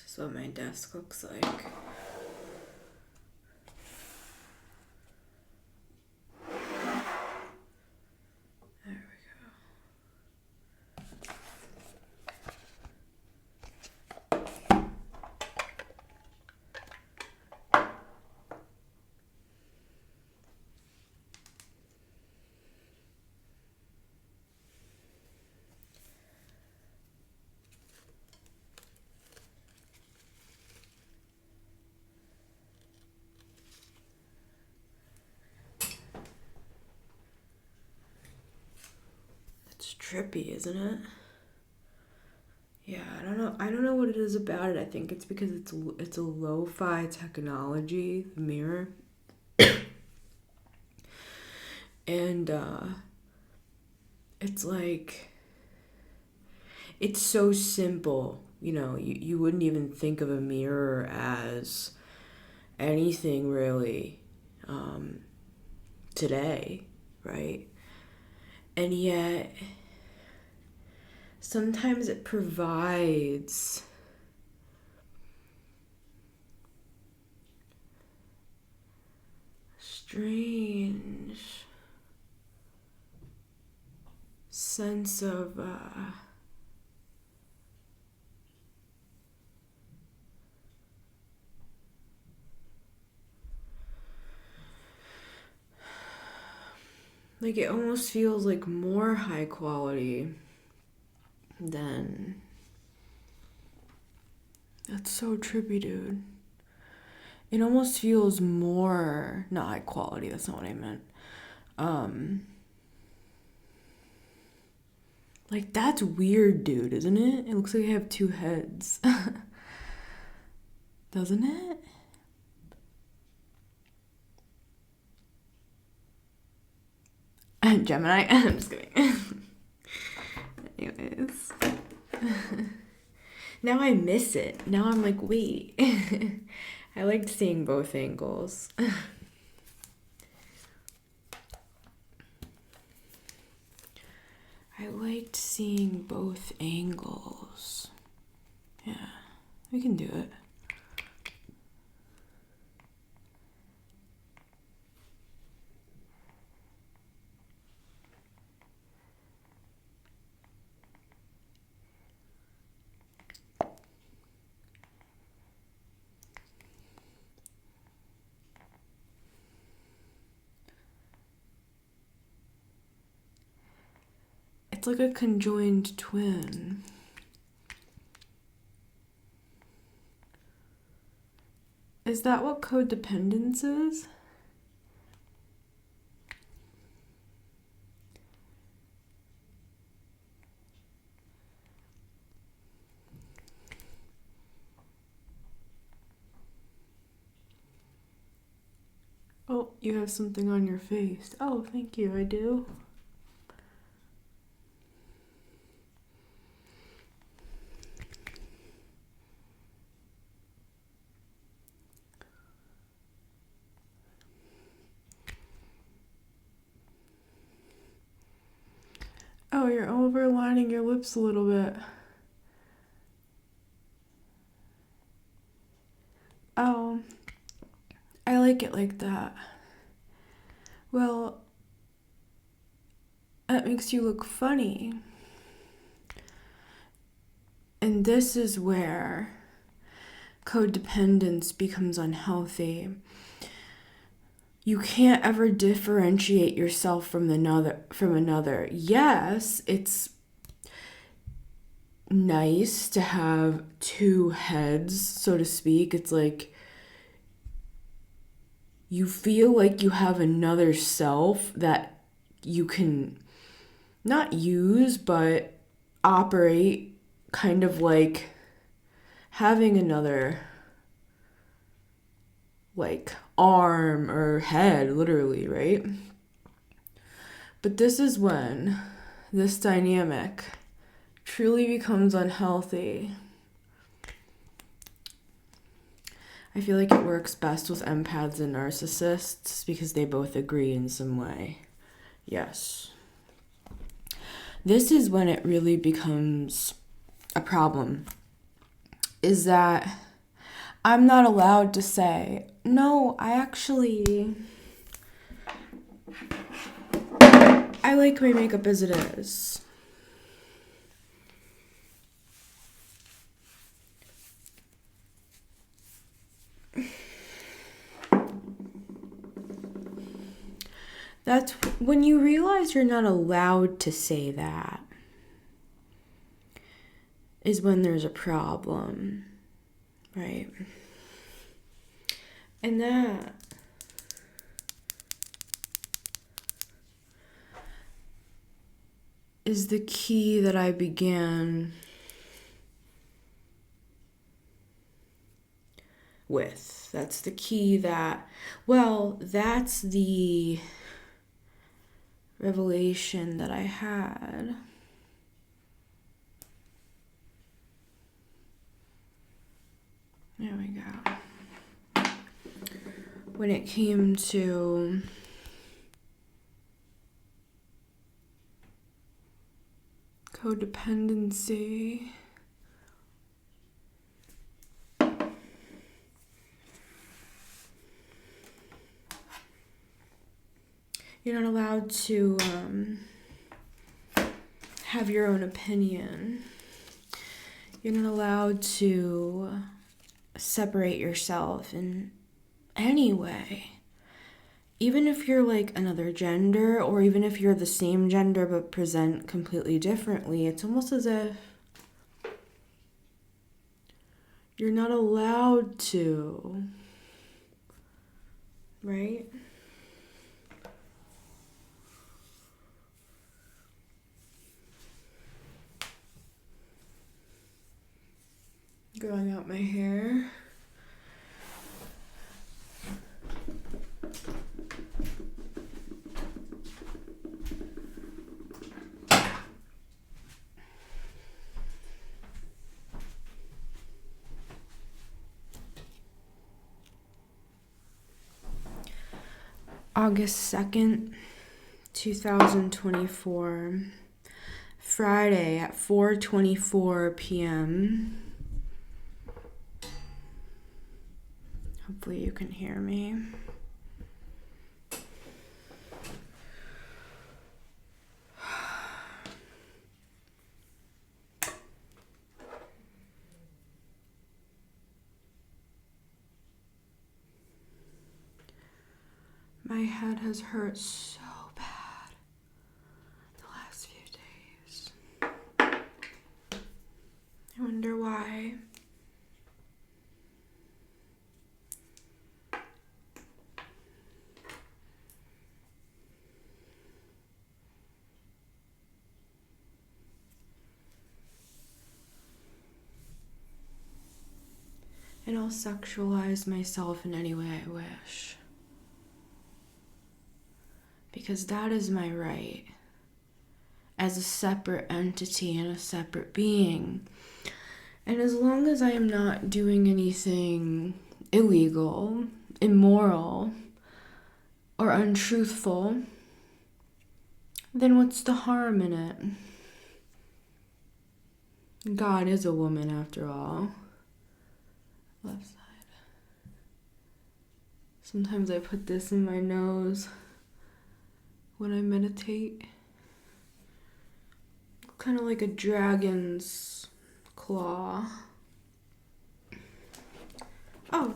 This is what my desk looks like. Trippy, isn't it? Yeah, I don't know what it is about it. I think it's because it's a lo-fi technology, the mirror. And it's like, it's so simple. You know, you wouldn't even think of a mirror as anything really today, right? And yet sometimes it provides strange sense of like it almost feels like more high quality than. That's so trippy, dude. It almost feels more not high quality, that's not what I meant. Like that's weird, dude, isn't it? It looks like I have two heads. Doesn't it? Gemini. I'm just kidding. Anyways. Now I miss it. Now I'm like, wait. I liked seeing both angles. I liked seeing both angles. Yeah, we can do it. It's like a conjoined twin. Is that what codependence is? Oh, you have something on your face. Oh, thank you, I do. Oh, you're overlining your lips a little bit. Oh, I like it like that. Well, that makes you look funny. And this is where codependence becomes unhealthy. You can't ever differentiate yourself from another. Yes, it's nice to have two heads, so to speak. It's like you feel like you have another self that you can not use but operate, kind of like having another like arm or head, literally, right? But this is when this dynamic truly becomes unhealthy. I feel like it works best with empaths and narcissists because they both agree in some way. Yes. This is when it really becomes a problem, is that I'm not allowed to say, no, I like my makeup as it is. That's when you realize you're not allowed to say that, is when there's a problem, right? And that is the key that I began with. That's the key that's the revelation that I had. There we go. When it came to codependency, you're not allowed to have your own opinion. You're not allowed to separate yourself in any way. Even if you're like another gender, or even if you're the same gender but present completely differently, it's almost as if you're not allowed to, right? Growing out my hair. August 2nd, 2024, Friday at 4:24 p.m. Hopefully you can hear me. My head has hurt so bad the last few days. I wonder why. And I'll sexualize myself in any way I wish. Because that is my right as a separate entity and a separate being. And as long as I am not doing anything illegal, immoral, or untruthful, then what's the harm in it? God is a woman after all. Left side. Sometimes I put this in my nose when I meditate. Kind of like a dragon's claw. Oh.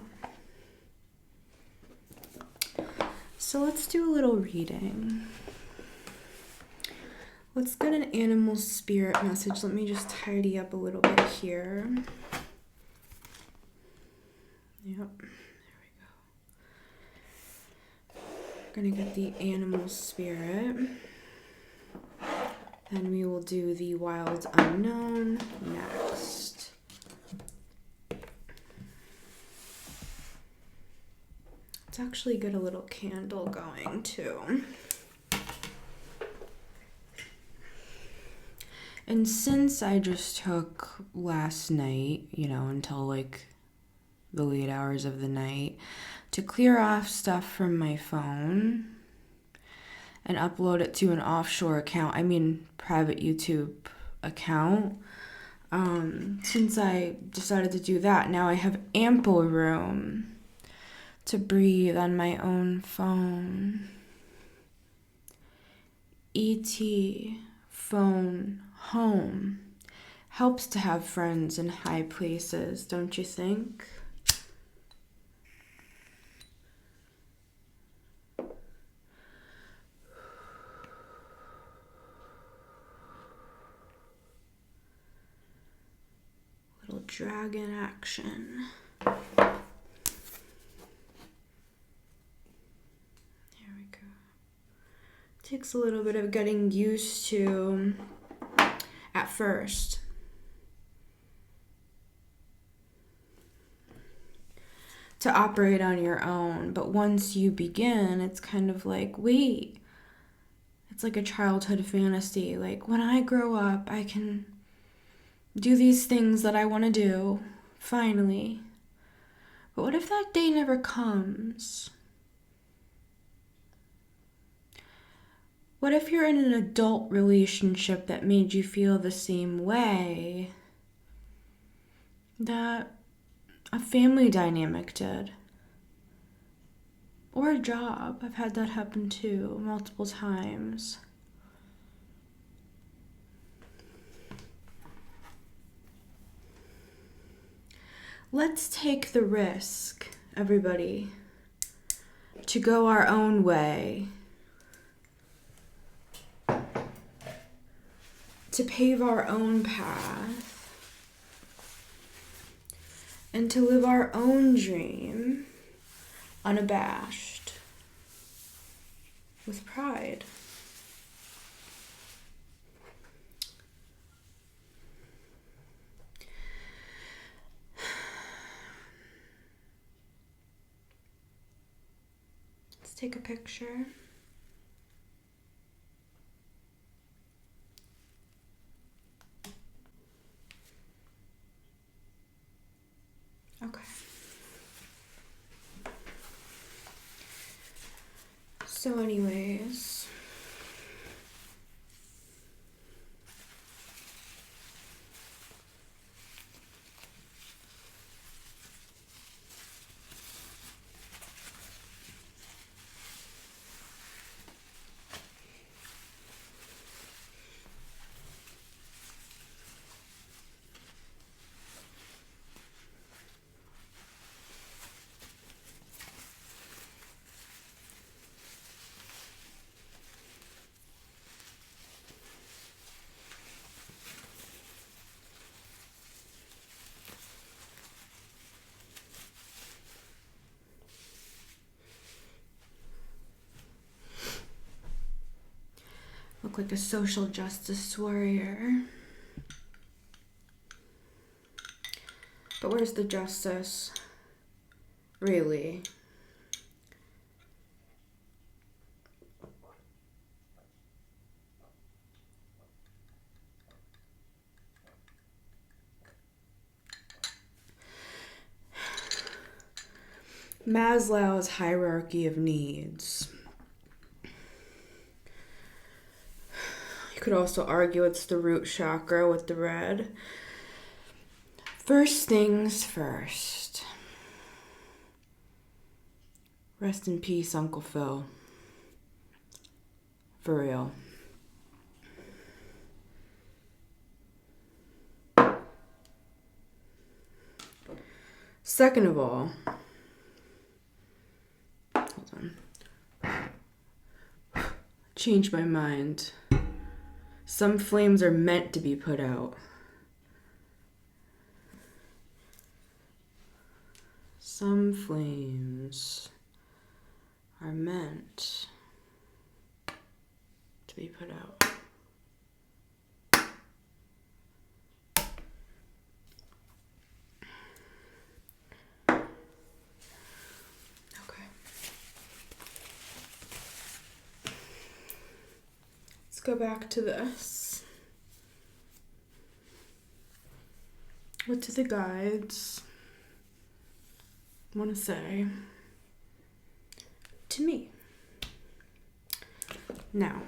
So let's do a little reading. Let's get an animal spirit message. Let me just tidy up a little bit here. Yep. Gonna get the animal spirit. Then we will do the wild unknown next. Let's actually get a little candle going too. And since I just took last night, until like the late hours of the night, to clear off stuff from my phone and upload it to an offshore account, private YouTube account, Since I decided to do that, now I have ample room to breathe on my own phone. E.T. phone home helps to have friends in high places, don't you think? Little dragon action. Takes a little bit of getting used to at first. To operate on your own. But once you begin, it's kind of like, wait, it's like a childhood fantasy. Like, when I grow up, I can do these things that I want to do, finally. But what if that day never comes? What if you're in an adult relationship that made you feel the same way that a family dynamic did? Or a job. I've had that happen too, multiple times. Let's take the risk, everybody, to go our own way. To pave our own path, and to live our own dream unabashed, with pride. Let's take a picture. Okay. So anyways, look like a social justice warrior. But where's the justice? Really? Maslow's hierarchy of needs. You could also argue it's the root chakra with the red. First things first. Rest in peace, Uncle Phil. For real. Second of all, hold on. Changed my mind. Some flames are meant to be put out. Some flames are meant to be put out. Okay. Let's go back to this. What do the guides want to say to me? Now,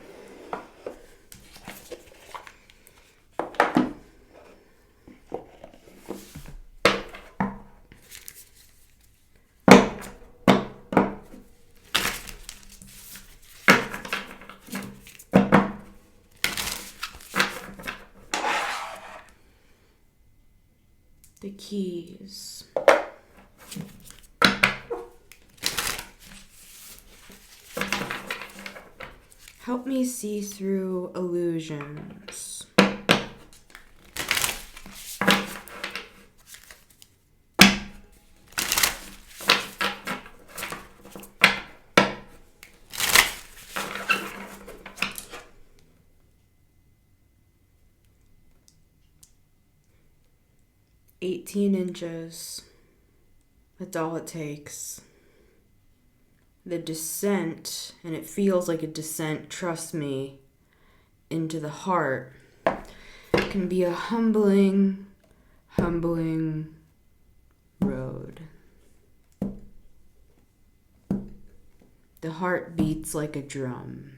keys. Help me see through illusions. $18. That's all it takes. The descent, and it feels like a descent, trust me, into the heart, can be a humbling road. The heart beats like a drum.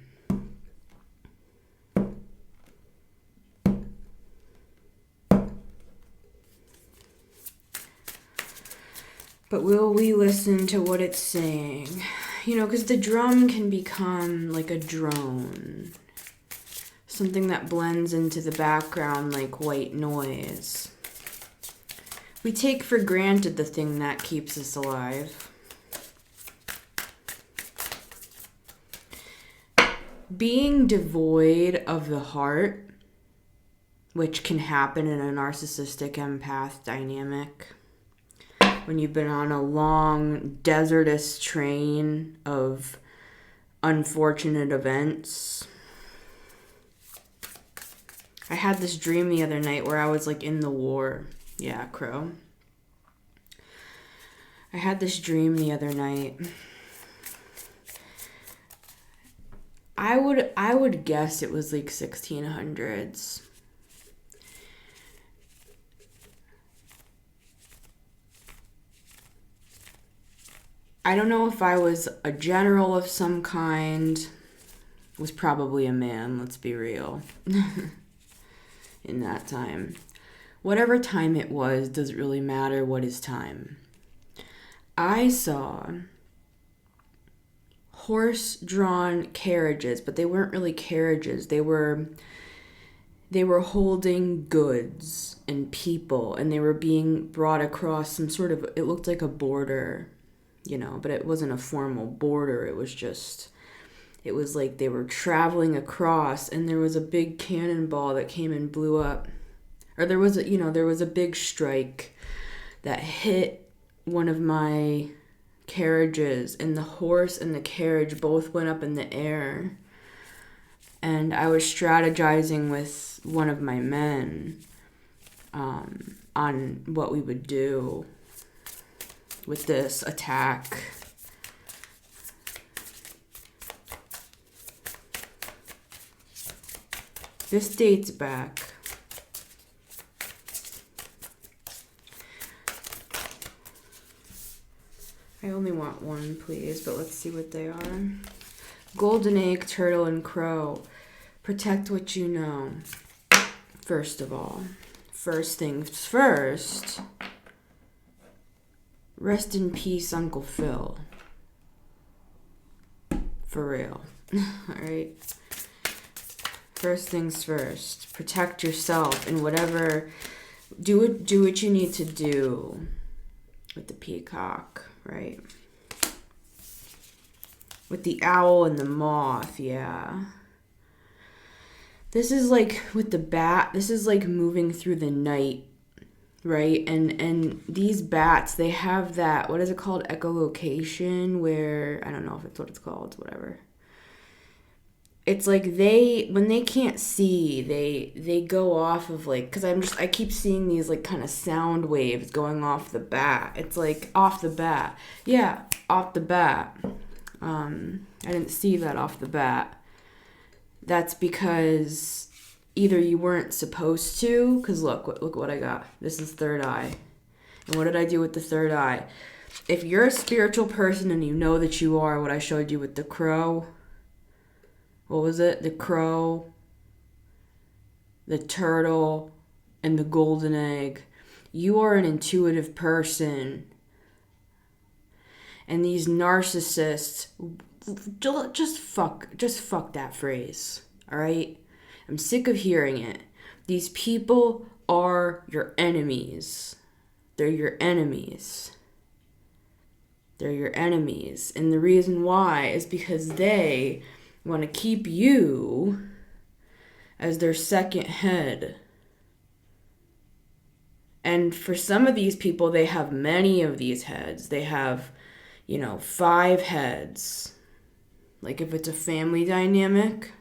But will we listen to what it's saying? You know, because the drum can become like a drone. Something that blends into the background like white noise. We take for granted the thing that keeps us alive. Being devoid of the heart, which can happen in a narcissistic empath dynamic, when you've been on a long, desertous train of unfortunate events. I had this dream the other night where I was like in the war. Yeah, Crow. I had this dream the other night. I would guess it was like 1600s. I don't know if I was a general of some kind. Was probably a man, let's be real. In that time. Whatever time it was, doesn't really matter what is time. I saw horse-drawn carriages, but they weren't really carriages. They were holding goods and people, and they were being brought across some sort of, it looked like a border, you know, but it wasn't a formal border. It was like they were traveling across, and there was a big cannonball that came and blew up. Or there was a big strike that hit one of my carriages, and the horse and the carriage both went up in the air. And I was strategizing with one of my men on what we would do with this attack. This dates back. I only want one, please, but let's see what they are. Golden egg, turtle, and crow. Protect what you know. First of all. First things first. Rest in peace, Uncle Phil. For real. Alright? First things first. Protect yourself in whatever... Do what you need to do with the peacock, right? With the owl and the moth, yeah. This is like with the bat, this is like moving through the night, right? And these bats, they have that, what is it called? Echolocation, where, I don't know if it's what it's called, whatever. It's like when they can't see, they go off of like, because I keep seeing these like kind of sound waves going off the bat. It's like off the bat. Yeah, off the bat. I didn't see that off the bat. That's because either you weren't supposed to, because look what I got. This is third eye. And what did I do with the third eye? If you're a spiritual person and you know that you are, what I showed you with the crow, what was it? The crow, the turtle, and the golden egg. You are an intuitive person. And these narcissists, just fuck that phrase, all right? I'm sick of hearing it. These people are your enemies. they're your enemies. They're your enemies. And the reason why is because they want to keep you as their second head. And for some of these people, they have many of these heads. They have, 5 heads. Like if it's a family dynamic,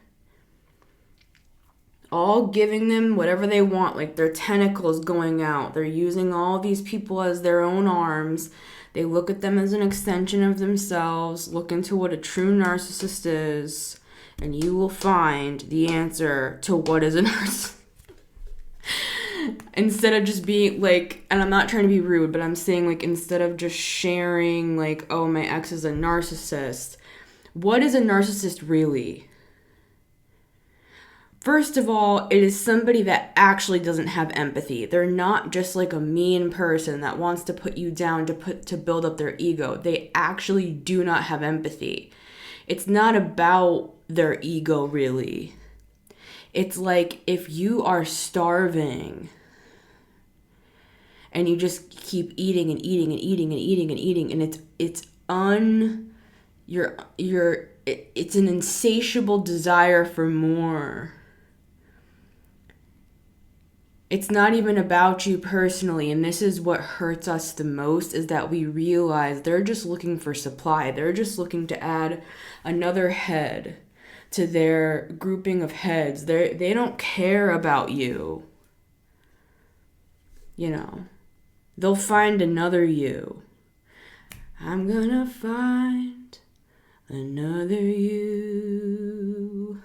all giving them whatever they want, like their tentacles going out. They're using all these people as their own arms. They look at them as an extension of themselves. Look into what a true narcissist is, and you will find the answer to what is a narcissist. Instead of just being like, and I'm not trying to be rude, but I'm saying like, instead of just sharing like, oh, my ex is a narcissist, what is a narcissist really? First of all, it is somebody that actually doesn't have empathy. They're not just like a mean person that wants to put you down to build up their ego. They actually do not have empathy. It's not about their ego, really. It's like if you are starving and you just keep eating and eating and eating and eating and eating, and it's an insatiable desire for more. It's not even about you personally, and this is what hurts us the most, is that we realize they're just looking for supply. They're just looking to add another head to their grouping of heads. They don't care about you. They'll find another you. I'm gonna find another you.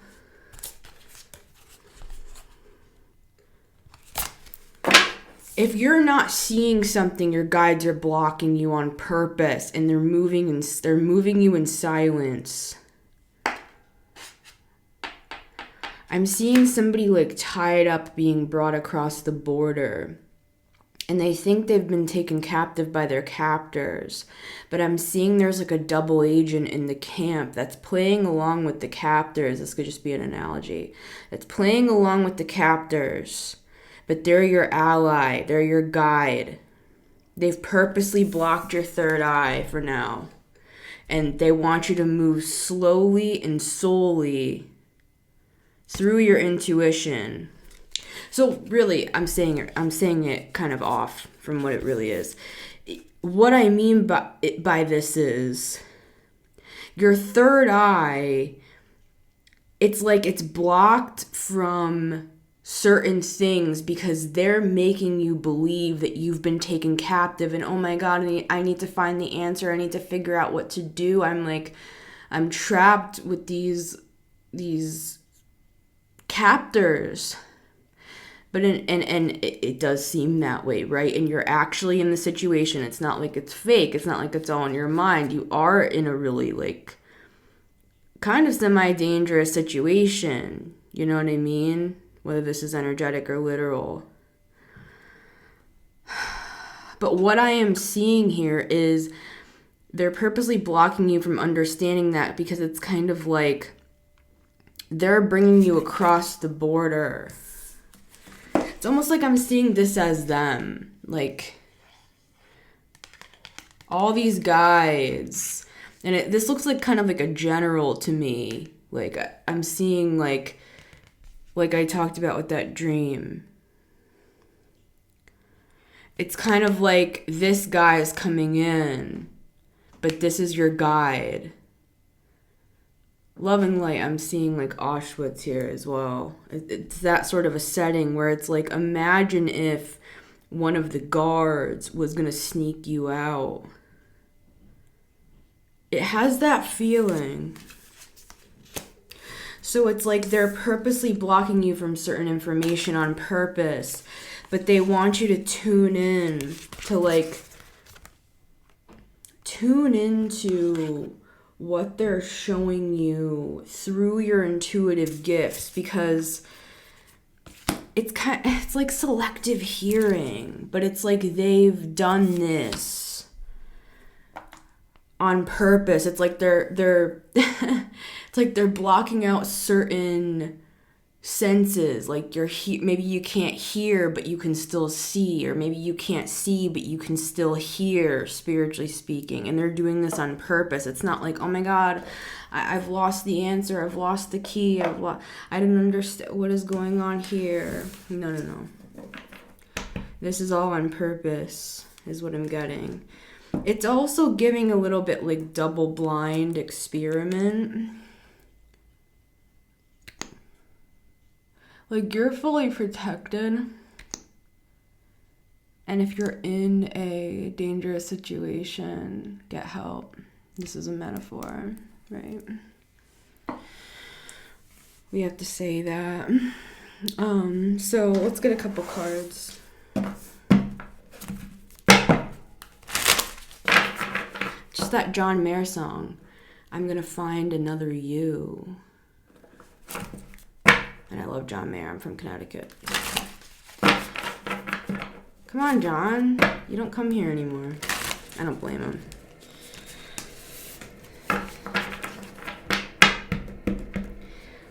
If you're not seeing something, your guides are blocking you on purpose, and they're moving you in silence. I'm seeing somebody like tied up being brought across the border, and they think they've been taken captive by their captors. But I'm seeing there's like a double agent in the camp that's playing along with the captors. This could just be an analogy. That's playing along with the captors. But they're your ally. They're your guide. They've purposely blocked your third eye for now. And they want you to move slowly and solely through your intuition. So really, I'm saying it kind of off from what it really is. What I mean by this is your third eye, it's like it's blocked from certain things because they're making you believe that you've been taken captive, and oh my god, I need to find the answer. I need to figure out what to do. I'm trapped with these captors. But it does seem that way, right? And you're actually in the situation. It's not like it's fake. It's not like it's all in your mind. You are in a really like kind of semi-dangerous situation. You know what I mean? Whether this is energetic or literal. But what I am seeing here is they're purposely blocking you from understanding that, because it's kind of like they're bringing you across the border. It's almost like I'm seeing this as them. Like all these guides. And this looks like kind of like a general to me. Like I'm seeing like I talked about with that dream. It's kind of like this guy is coming in, but this is your guide. Love and light, I'm seeing like Auschwitz here as well. It's that sort of a setting where it's like, imagine if one of the guards was going to sneak you out. It has that feeling. So it's like they're purposely blocking you from certain information on purpose, but they want you to tune into what they're showing you through your intuitive gifts, because it's like selective hearing, but it's like they've done this on purpose. It's like they're it's like they're blocking out certain senses, like maybe you can't hear but you can still see, or maybe you can't see but you can still hear, spiritually speaking. And they're doing this on purpose. It's not like, oh my god, I've lost the answer, I've lost the key, I didn't understand what is going on here. No. This is all on purpose, is what I'm getting. It's also giving a little bit like double blind experiment. Like, you're fully protected. And if you're in a dangerous situation, get help. This is a metaphor, right? We have to say that. So let's get a couple cards. Just that John Mayer song, I'm gonna find another you. And I love John Mayer. I'm from Connecticut. Come on, John. You don't come here anymore. I don't blame him.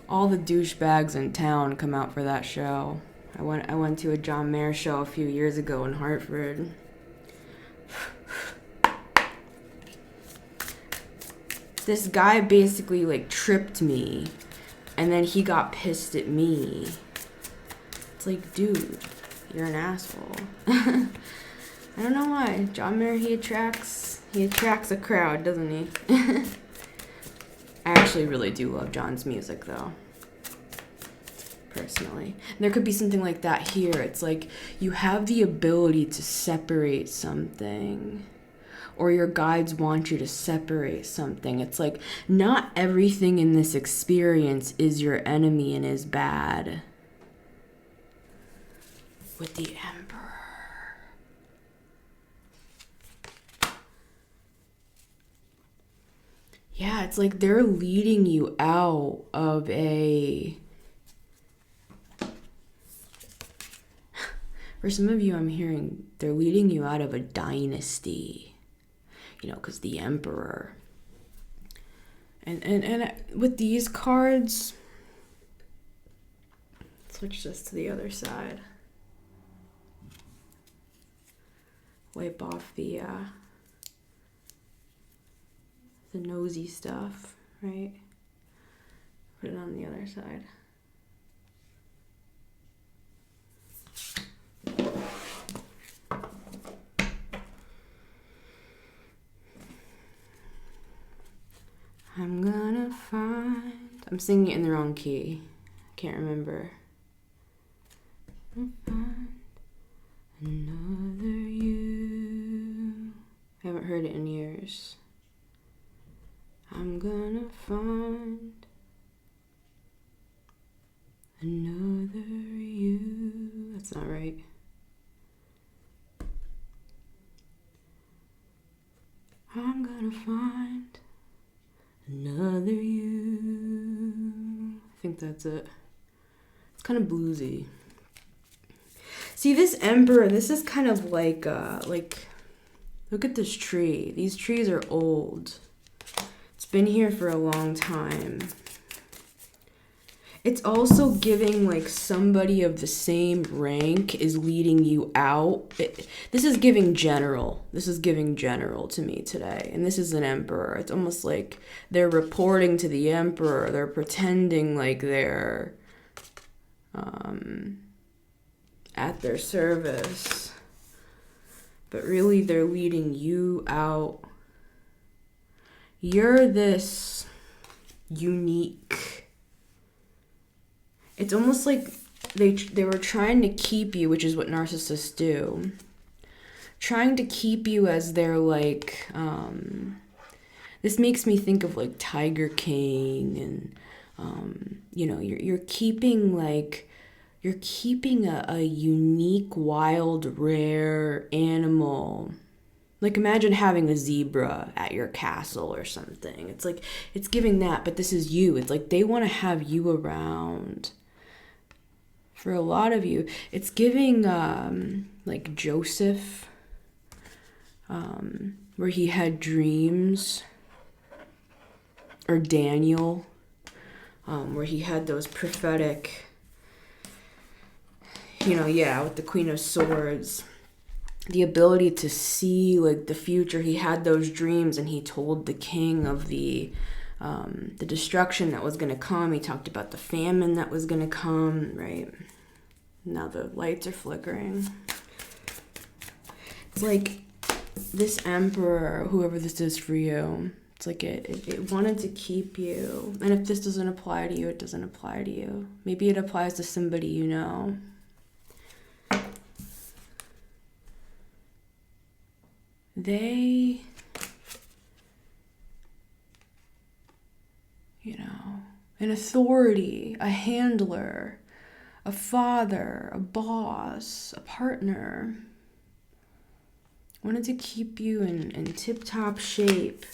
All the douchebags in town come out for that show. I went to a John Mayer show a few years ago in Hartford. This guy basically like tripped me, and then he got pissed at me. It's like, dude, you're an asshole. I don't know why. John Mayer, he attracts a crowd, doesn't he? I actually really do love John's music, though. Personally. And there could be something like that here. It's like you have the ability to separate something, or your guides want you to separate something. It's like not everything in this experience is your enemy and is bad. With the Emperor. Yeah, it's like they're leading you out of for some of you, I'm hearing they're leading you out of a dynasty. You know, because the Emperor. And with these cards, switch this to the other side. Wipe off the nosy stuff, right? Put it on the other side. I'm gonna find... I'm singing it in the wrong key. I can't remember. Find another you. I haven't heard it in years. I'm gonna find another you. That's not right. I'm gonna find another you. I think that's it. It's kind of bluesy. See, this Emperor, this is kind of like, look at this tree. These trees are old. It's been here for a long time. It's also giving like somebody of the same rank is leading you out. This is giving general. This is giving general to me today. And this is an Emperor. It's almost like they're reporting to the Emperor. They're pretending like they're at their service. But really they're leading you out. You're this unique. It's almost like they were trying to keep you, which is what narcissists do. Trying to keep you as their like, this makes me think of like Tiger King and, you know, you're keeping a unique, wild, rare animal. Like imagine having a zebra at your castle or something. It's like, it's giving that, but this is you. It's like they want to have you around. For a lot of you, it's giving like Joseph, where he had dreams, or Daniel, where he had those prophetic with the Queen of Swords, the ability to see like the future. He had those dreams, and he told the king of the destruction that was going to come. He talked about the famine that was going to come, right? Now the lights are flickering. It's like this emperor, whoever this is for you, it's like it wanted to keep you. And if this doesn't apply to you, it doesn't apply to you. Maybe it applies to somebody you know. They, an authority, a handler, a father, a boss, a partner, wanted to keep you in tip-top shape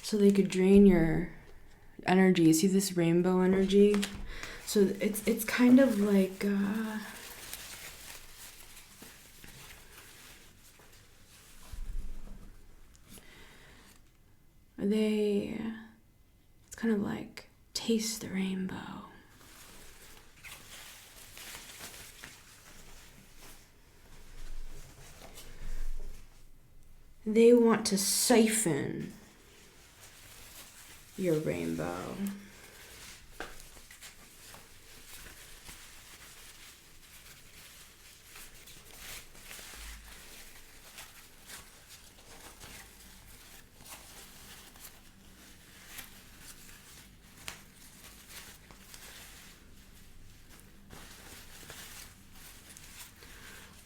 so they could drain your energy. See this rainbow energy? So it's kind of like it's kind of like taste the rainbow. They want to siphon your rainbow.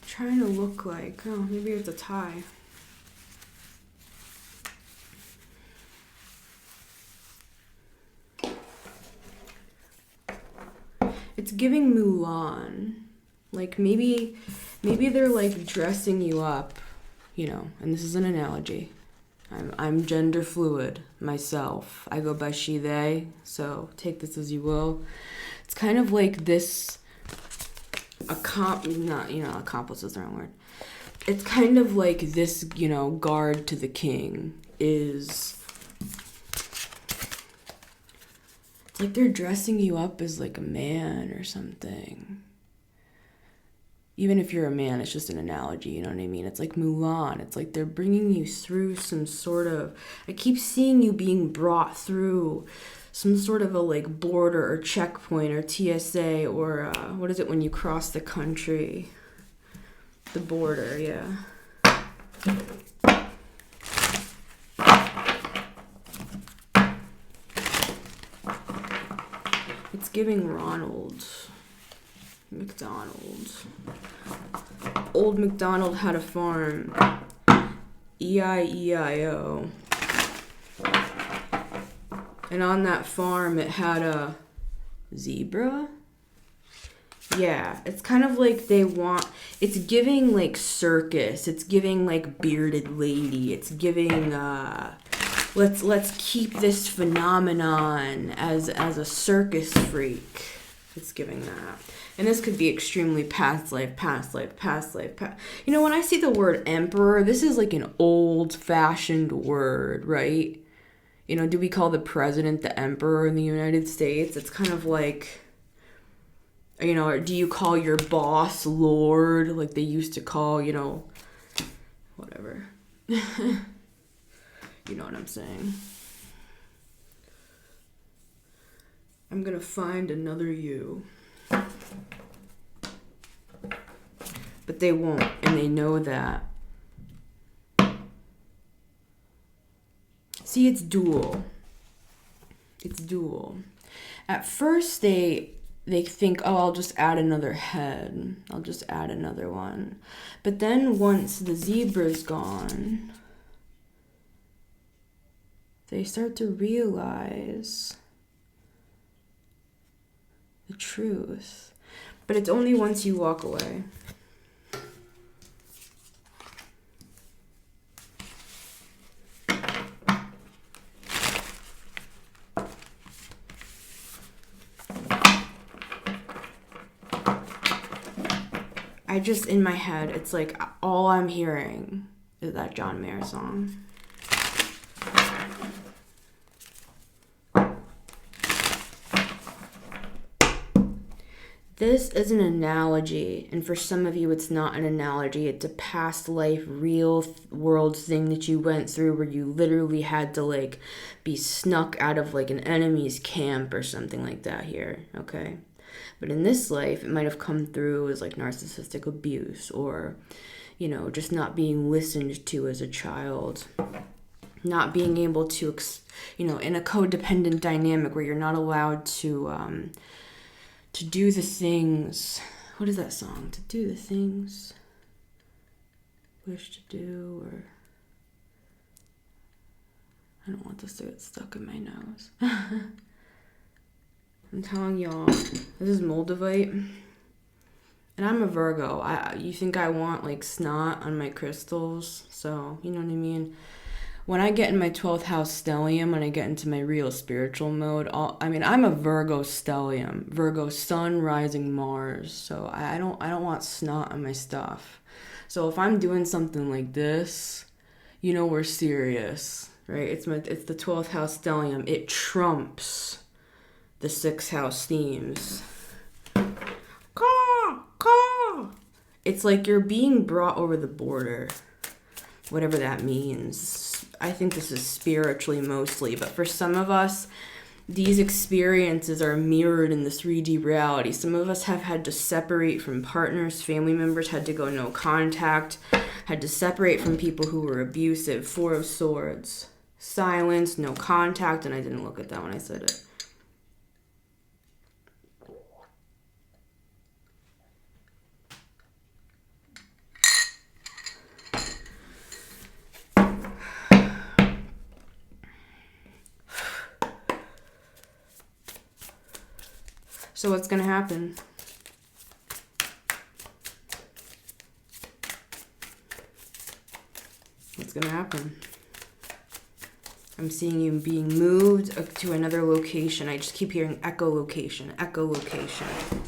Trying to look like, maybe it's a tie. It's giving Mulan. Like maybe they're like dressing you up, and this is an analogy. I'm gender fluid myself. I go by she, they, so take this as you will. It's kind of like this accomplice is the wrong word. It's kind of like this, guard to the king is, it's like they're dressing you up as like a man or something. Even if you're a man, it's just an analogy, you know what I mean? It's like Mulan. It's like they're bringing you through some sort of, I keep seeing you being brought through some sort of a like border or checkpoint or TSA or what is it when you cross the country? The border, yeah. It's giving Ronald McDonald. Old MacDonald had a farm. E-I-E-I-O. And on that farm, it had a zebra. Yeah, it's kind of like it's giving like circus. It's giving like bearded lady. It's giving, let's keep this phenomenon as a circus freak. It's giving that. And this could be extremely past life. When I see the word emperor, this is like an old-fashioned word, right? Do we call the president the emperor in the United States? It's kind of like, or do you call your boss lord like they used to call, whatever. You know what I'm saying? I'm gonna find another you. But they won't, and they know that. See, it's dual. It's dual. At first, they think, I'll just add another head. I'll just add another one. But then once the zebra's gone, they start to realize the truth. But it's only once you walk away. In my head, it's like all I'm hearing is that John Mayer song. This is an analogy, and for some of you it's not an analogy. It's a past life, real world thing that you went through where you literally had to like be snuck out of like an enemy's camp or something like that here, okay? But in this life, it might have come through as like narcissistic abuse or, you know, just not being listened to as a child. Not being able to, you know, in a codependent dynamic where you're not allowed to do the things. What is that song? To do the things wish to do, or I don't want this to get stuck in my nose. I'm telling y'all, this is Moldavite, and I'm a Virgo. You think I want like snot on my crystals? So you know what I mean. When I get in my 12th house stellium, when I get into my real spiritual mode, I'm a Virgo stellium, Virgo sun, rising Mars. So I don't want snot on my stuff. So if I'm doing something like this, you know we're serious, right? It's the 12th house stellium. It trumps the 6th house themes. Caw, caw. It's like you're being brought over the border, whatever that means. I think this is spiritually mostly, but for some of us, these experiences are mirrored in the 3D reality. Some of us have had to separate from partners, family members, had to go no contact, had to separate from people who were abusive. 4 of Swords. Silence, no contact, and I didn't look at that when I said it. So what's going to happen? What's going to happen? I'm seeing you being moved to another location. I just keep hearing echolocation, echolocation.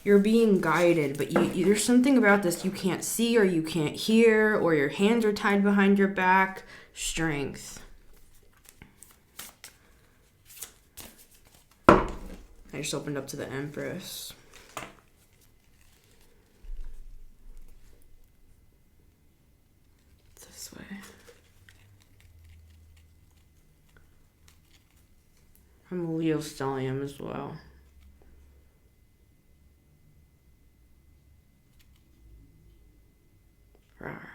You're being guided, but there's something about this you can't see or you can't hear, or your hands are tied behind your back. Strength. I just opened up to the Empress. This way. I'm a Leo stellium as well. Rawr.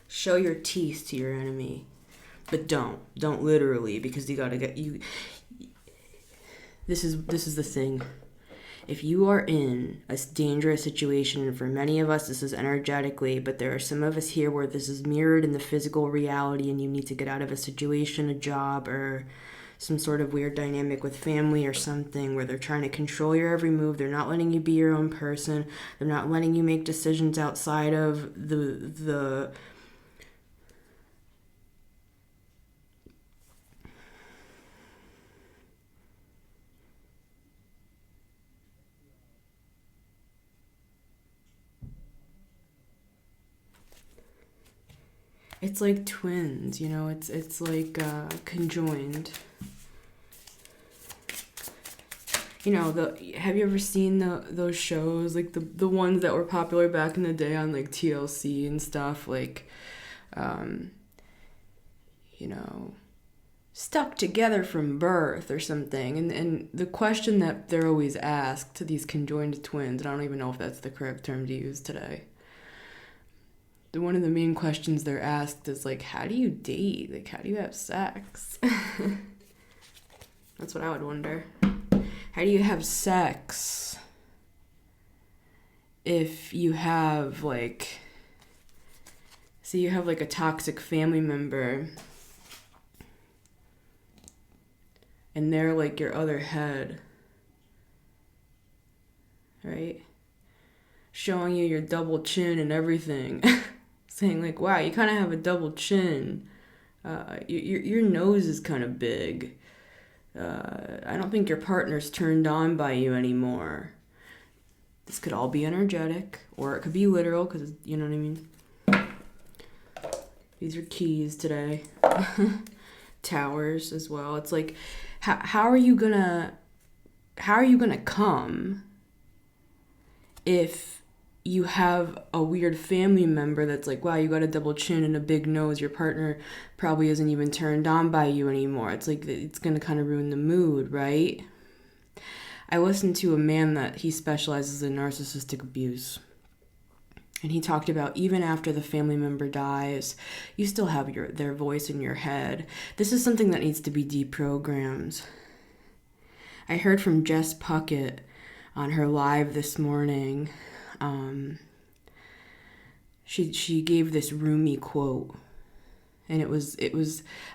Show your teeth to your enemy, but don't literally, because you gotta get you. This is the thing. If you are in a dangerous situation, and for many of us this is energetically, but there are some of us here where this is mirrored in the physical reality, and you need to get out of a situation, a job, or some sort of weird dynamic with family or something where they're trying to control your every move. They're not letting you be your own person. They're not letting you make decisions outside of the It's like twins, you know, it's like conjoined. You know, have you ever seen those shows, like the ones that were popular back in the day on like TLC and stuff, like you know, stuck together from birth or something, and the question that they're always asked to these conjoined twins, and I don't even know if that's the correct term to use today. One of the main questions they're asked is like, how do you date? Like, how do you have sex? That's what I would wonder. How do you have sex if you have like, say you have like a toxic family member and they're like your other head, right? Showing you your double chin and everything. Saying like, wow, you kind of have a double chin. Your nose is kind of big. I don't think your partner's turned on by you anymore. This could all be energetic, or it could be literal, because you know what I mean. These are keys today. towers as well. It's like, how are you gonna come if you have a weird family member that's like, wow, you got a double chin and a big nose, your partner probably isn't even turned on by you anymore. It's like, it's gonna kind of ruin the mood, right? I listened to a man that he specializes in narcissistic abuse. And he talked about even after the family member dies, you still have their voice in your head. This is something that needs to be deprogrammed. I heard from Jess Puckett on her live this morning. She gave this Rumi quote, and it was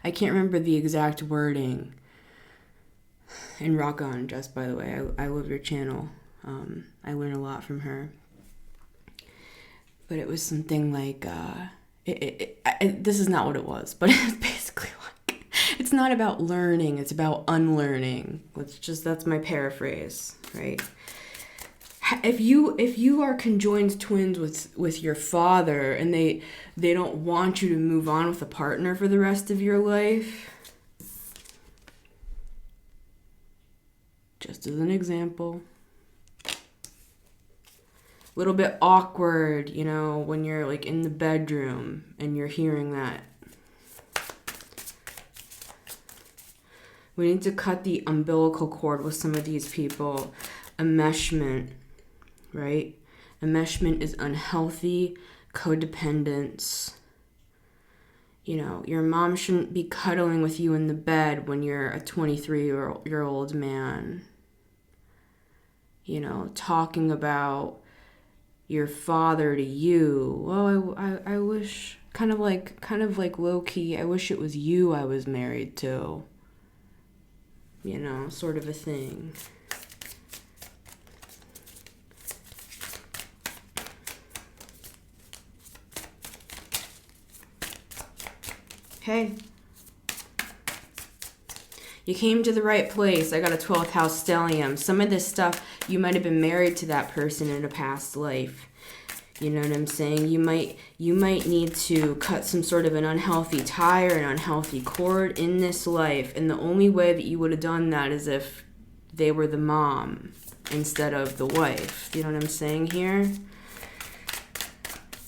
I can't remember the exact wording. And rock on, Jess, by the way. I love your channel. I learn a lot from her. But it was something like, this is not what it was, but it's basically like, it's not about learning, it's about unlearning. That's my paraphrase, right? If you are conjoined twins with your father and they don't want you to move on with a partner for the rest of your life, just as an example, little bit awkward, when you're like in the bedroom and you're hearing that. We need to cut the umbilical cord with some of these people. Enmeshment, right? Enmeshment is unhealthy codependence. Your mom shouldn't be cuddling with you in the bed when you're a 23-year-old man. Talking about your father to you. Well, I wish, kind of like low key, I wish it was you I was married to. Sort of a thing. Hey, you came to the right place. I got a 12th house stellium. Some of this stuff, you might have been married to that person in a past life. You know what I'm saying? You might need to cut some sort of an unhealthy tie or an unhealthy cord in this life. And the only way that you would have done that is if they were the mom instead of the wife. You know what I'm saying here?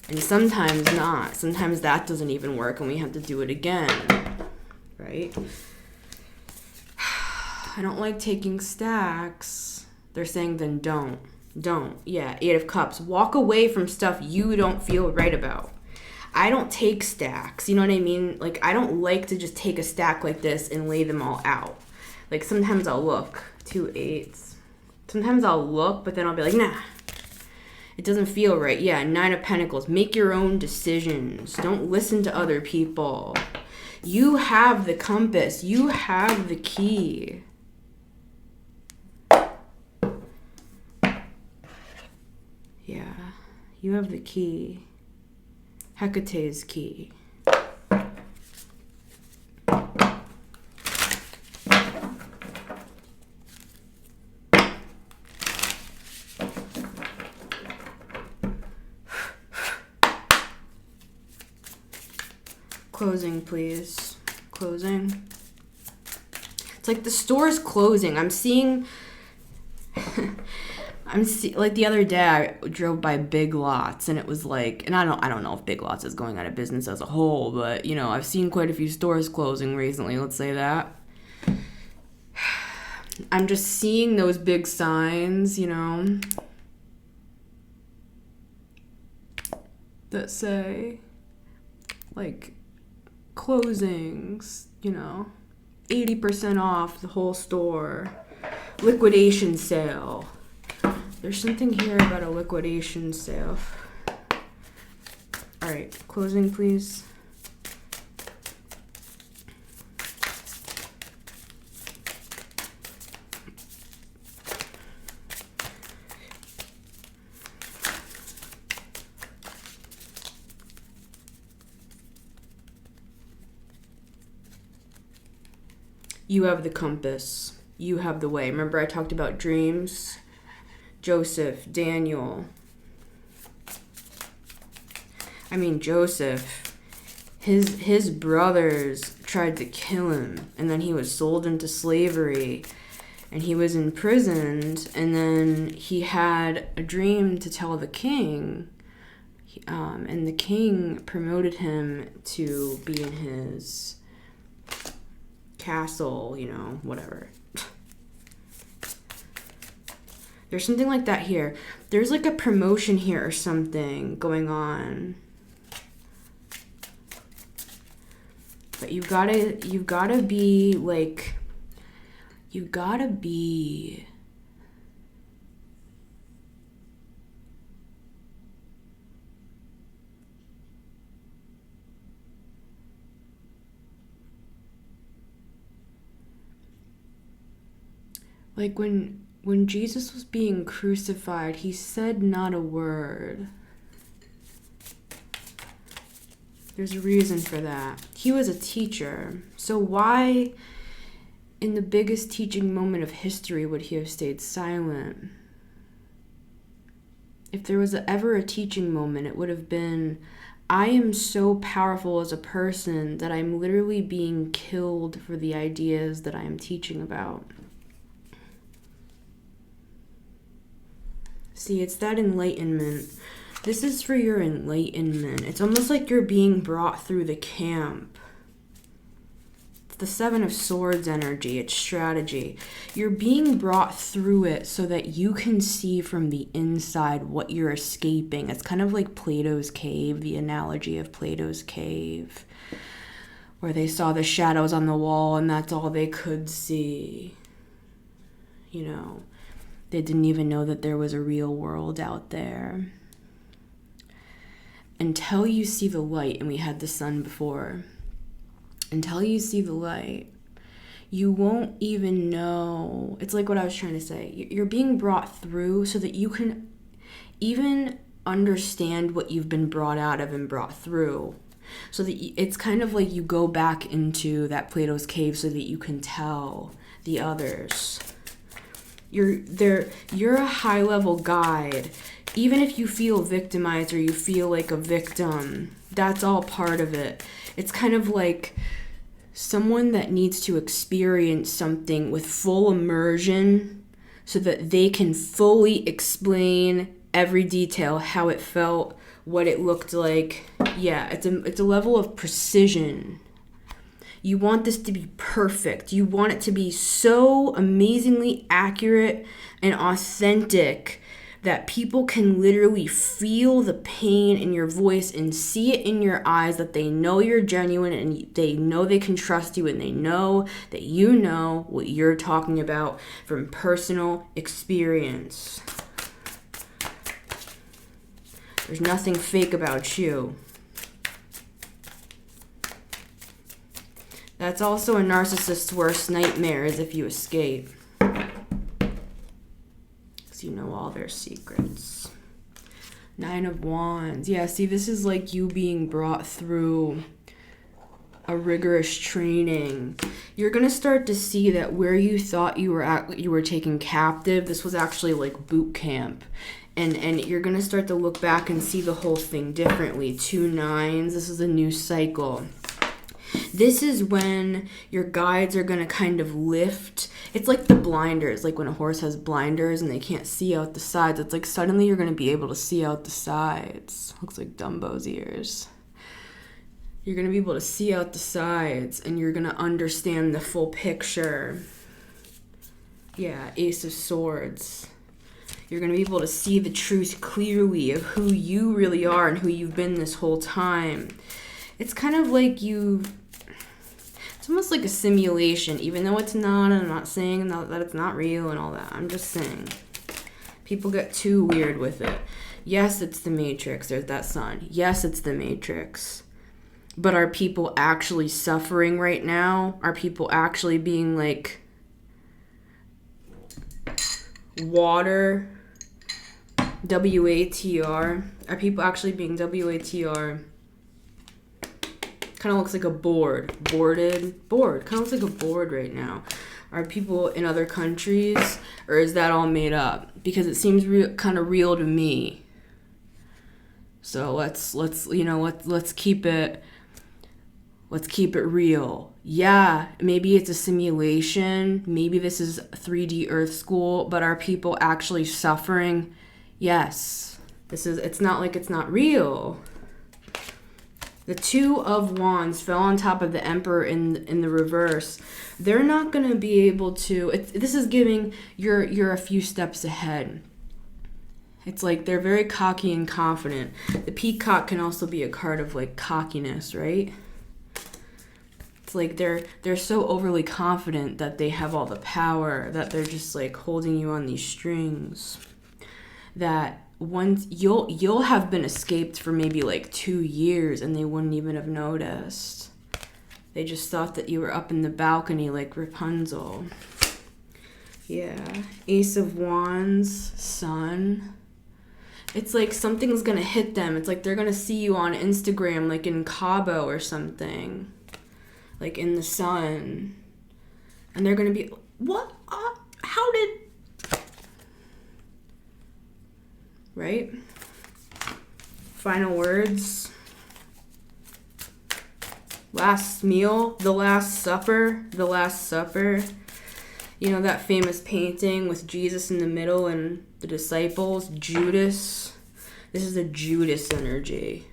And sometimes not. Sometimes that doesn't even work and we have to do it again. Right? I don't like taking stacks. They're saying then don't. Yeah, 8 of Cups. Walk away from stuff you don't feel right about. I don't take stacks. You know what I mean? Like, I don't like to just take a stack like this and lay them all out. Like, sometimes I'll look. 2 8s. Sometimes I'll look, but then I'll be like, nah. It doesn't feel right. Yeah, 9 of Pentacles. Make your own decisions. Don't listen to other people. You have the compass. You have the key. Yeah, you have the key. Hecate's key. Closing, please. Closing. It's like the store's closing. I'm seeing... like the other day I drove by Big Lots and it was like, and I don't know if Big Lots is going out of business as a whole, but I've seen quite a few stores closing recently, let's say that. I'm just seeing those big signs, that say like closings, 80% off the whole store, liquidation sale. There's something here about a liquidation sale. All right, closing, please. You have the compass. You have the way. Remember I talked about dreams? Joseph, Daniel. Joseph, his brothers tried to kill him, and then he was sold into slavery, and he was imprisoned, and then he had a dream to tell the king, and the king promoted him to be in his castle, whatever. There's something like that here. There's like a promotion here or something going on. But you gotta be like, like when Jesus was being crucified, he said not a word. There's a reason for that. He was a teacher. So why, in the biggest teaching moment of history, would he have stayed silent? If there was ever a teaching moment, it would have been, I am so powerful as a person that I'm literally being killed for the ideas that I am teaching about. See, it's that enlightenment. This is for your enlightenment. It's almost like you're being brought through the camp. It's the Seven of Swords energy. It's strategy. You're being brought through it so that you can see from the inside what you're escaping. It's kind of like Plato's cave, the analogy of Plato's cave, where they saw the shadows on the wall and that's all they could see. They didn't even know that there was a real world out there. Until you see the light, and we had the sun before, until you see the light, you won't even know. It's like what I was trying to say. You're being brought through so that you can even understand what you've been brought out of and brought through. So that it's kind of like you go back into that Plato's cave so that you can tell the others. You're a high-level guide. Even if you feel victimized or you feel like a victim, that's all part of it. It's kind of like someone that needs to experience something with full immersion so that they can fully explain every detail, how it felt, what it looked like. Yeah, it's a level of precision. You want this to be perfect. You want it to be so amazingly accurate and authentic that people can literally feel the pain in your voice and see it in your eyes, that they know you're genuine and they know they can trust you and they know that you know what you're talking about from personal experience. There's nothing fake about you. That's also a narcissist's worst nightmare, is if you escape. Because you know all their secrets. 9 of Wands. Yeah, see, this is like you being brought through a rigorous training. You're going to start to see that where you thought you were taken captive, this was actually like boot camp. And you're going to start to look back and see the whole thing differently. 2 9s. This is a new cycle. This is when your guides are going to kind of lift. It's like the blinders, like when a horse has blinders and they can't see out the sides. It's like suddenly you're going to be able to see out the sides. Looks like Dumbo's ears. You're going to be able to see out the sides and you're going to understand the full picture. Yeah, Ace of Swords. You're going to be able to see the truth clearly of who you really are and who you've been this whole time. It's kind of like it's almost like a simulation, even though it's not, and I'm not saying that it's not real and all that. I'm just saying. People get too weird with it. Yes, it's the Matrix. There's that sun. Yes, it's the Matrix. But are people actually suffering right now? Are people actually being like water? WATR? Are people actually being WATR? Kind of looks like a board. Board. Kind of looks like a board right now. Are people in other countries, or is that all made up? Because it seems kind of real to me. So let's keep it Let's keep it real. Yeah, maybe it's a simulation. Maybe this is 3D Earth School, but are people actually suffering? Yes. It's not like it's not real. The Two of Wands fell on top of the Emperor in the reverse. They're not going to be able to... this is giving you're a few steps ahead. It's like they're very cocky and confident. The Peacock can also be a card of like cockiness, right? It's like they're so overly confident that they have all the power, that they're just like holding you on these strings. That once you'll have been escaped for maybe like 2 years and they wouldn't even have noticed. They just thought that you were up in the balcony like Rapunzel. Yeah. Ace of Wands, Sun. It's like something's gonna hit them. It's like they're gonna see you on Instagram, like in Cabo or something. Like in the sun. And they're gonna be, what? How did... Right? Final words. Last meal, the Last Supper, the Last Supper. You know that famous painting with Jesus in the middle and the disciples, Judas. This is a Judas energy.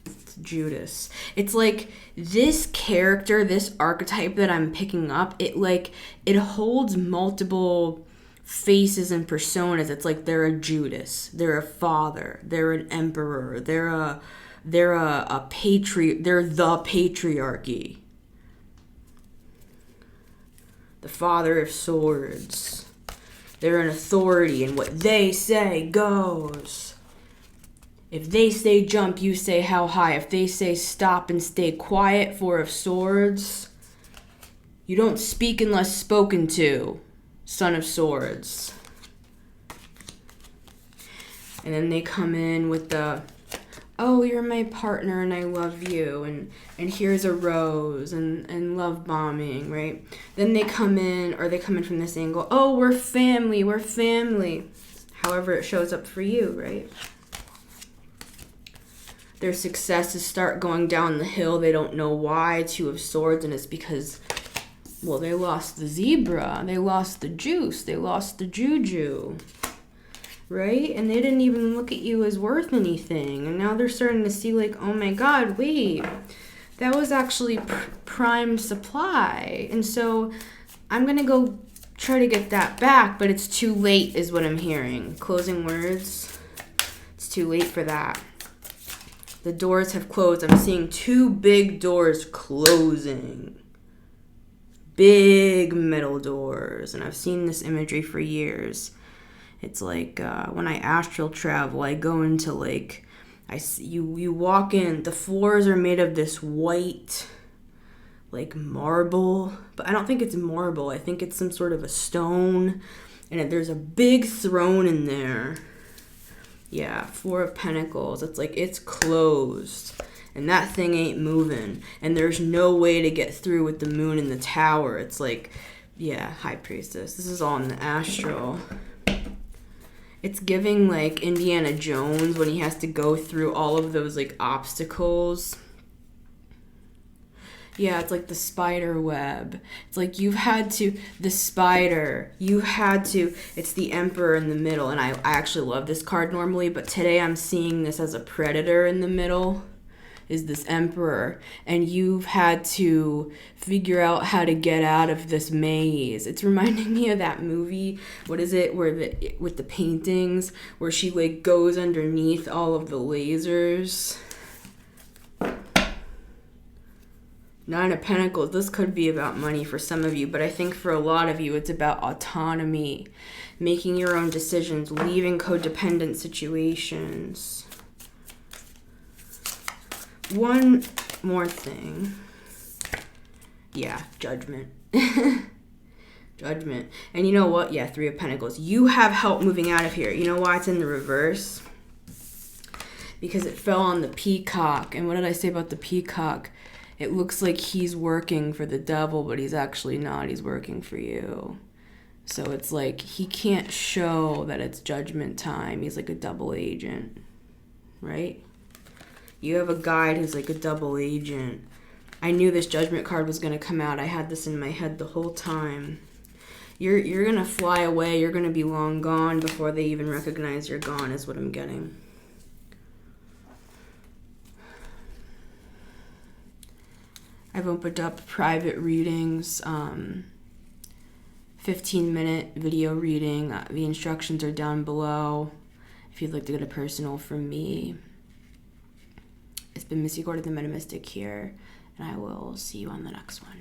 It's Judas. It's like this character, this archetype that I'm picking up, it holds multiple faces and personas. It's like they're a Judas, they're a father, they're an emperor, they're the patriarchy. The Father of Swords. They're an authority, and what they say goes. If they say jump, you say how high. If they say stop and stay quiet, Four of Swords. You don't speak unless spoken to, Son of Swords. And then they come in with the, oh, you're my partner and I love you, and here's a rose, and love bombing, right? Then they come in from this angle, oh, we're family. However it shows up for you, right? Their successes start going down the hill. They don't know why. Two of Swords, and it's because, well, they lost the zebra. They lost the juice. They lost the juju. Right? And they didn't even look at you as worth anything. And now they're starting to see like, oh my God, wait, that was actually prime supply. And so I'm going to go try to get that back, but it's too late is what I'm hearing. Closing words. It's too late for that. The doors have closed. I'm seeing 2 big doors closing. Big metal doors. And I've seen this imagery for years. It's like when I astral travel, I go into like, you walk in, the floors are made of this white, like marble, but I don't think it's marble. I think it's some sort of a stone, and there's a big throne in there. Yeah, 4 of Pentacles. It's like it's closed, and that thing ain't moving, and there's no way to get through with the moon in the tower. It's like, yeah, High Priestess. This is all in the astral. It's giving like Indiana Jones when he has to go through all of those like obstacles. Yeah, it's like the spider web. It's like it's the Emperor in the middle. And I actually love this card normally, but today I'm seeing this as a predator in the middle. Is this Emperor, and you've had to figure out how to get out of this maze. It's reminding me of that movie, what is it, with the paintings, where she like goes underneath all of the lasers. 9 of Pentacles. This could be about money for some of you, but I think for a lot of you it's about autonomy, making your own decisions, leaving codependent situations. One more thing. Yeah, Judgment. Judgment. And you know what? Yeah, 3 of Pentacles. You have help moving out of here. You know why it's in the reverse? Because it fell on the Peacock. And what did I say about the Peacock? It looks like he's working for the devil, but he's actually not. He's working for you. So it's like he can't show that it's judgment time. He's like a double agent, right? You have a guide who's like a double agent. I knew this judgment card was going to come out. I had this in my head the whole time. You're going to fly away. You're going to be long gone before they even recognize you're gone is what I'm getting. I've opened up private readings, 15-minute video reading. The instructions are down below if you'd like to get a personal from me. It's been Missy Gordon, the Meta Mystic here, and I will see you on the next one.